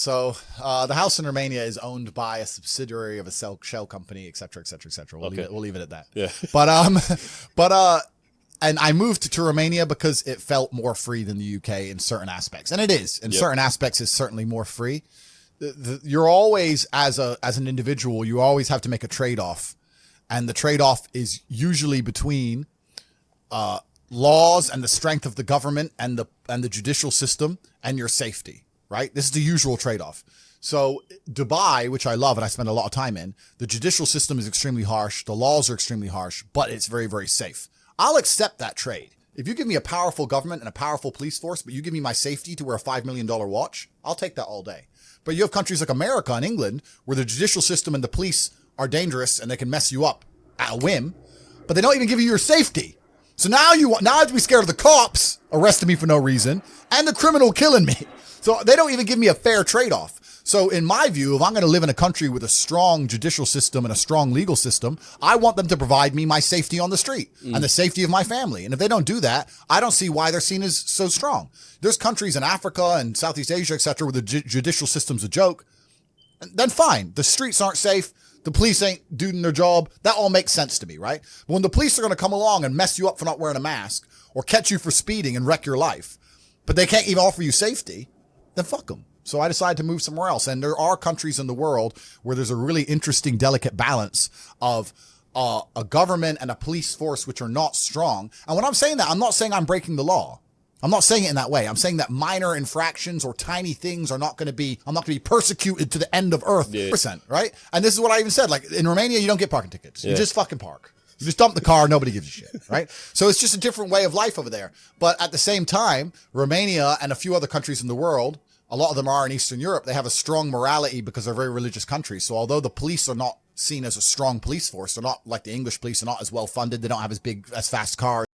So the house in Romania is owned by a subsidiary of a shell company, et cetera, et cetera, et cetera. We'll leave it at that. Yeah. And I moved to Romania because it felt more free than the UK in certain aspects. And it is. In certain aspects, it's certainly more free. You're always, as an individual, you always have to make a trade-off. And the trade-off is usually between laws and the strength of the government and the judicial system and your safety, right? This is the usual trade-off. So Dubai, which I love and I spend a lot of time in, the judicial system is extremely harsh. The laws are extremely harsh, but it's very, very safe. I'll accept that trade. If you give me a powerful government and a powerful police force, but you give me my safety to wear a $5 million watch, I'll take that all day. But you have countries like America and England where the judicial system and the police are dangerous and they can mess you up at a whim, but they don't even give you your safety. So now I have to be scared of the cops arresting me for no reason and the criminal killing me. So they don't even give me a fair trade-off. So in my view, if I'm going to live in a country with a strong judicial system and a strong legal system, I want them to provide me my safety on the street and the safety of my family. And if they don't do that, I don't see why they're seen as so strong. There's countries in Africa and Southeast Asia, et cetera, where the judicial system's a joke. Then fine. The streets aren't safe. The police ain't doing their job. That all makes sense to me, right? But when the police are going to come along and mess you up for not wearing a mask or catch you for speeding and wreck your life, but they can't even offer you safety, then fuck them. So I decided to move somewhere else. And there are countries in the world where there's a really interesting, delicate balance of a government and a police force which are not strong. And when I'm saying that, I'm not saying I'm breaking the law. I'm not saying it in that way. I'm saying that minor infractions or tiny things I'm not going to be persecuted to the end of earth, right? And this is what I even said. Like in Romania, you don't get parking tickets. You just fucking park. You just dump the car. Nobody gives a shit, right? So it's just a different way of life over there. But at the same time, Romania and a few other countries in the world, a lot of them are in Eastern Europe, they have a strong morality because they're very religious countries. So although the police are not seen as a strong police force, they're not like the English police, they're not as well funded, they don't have as fast cars.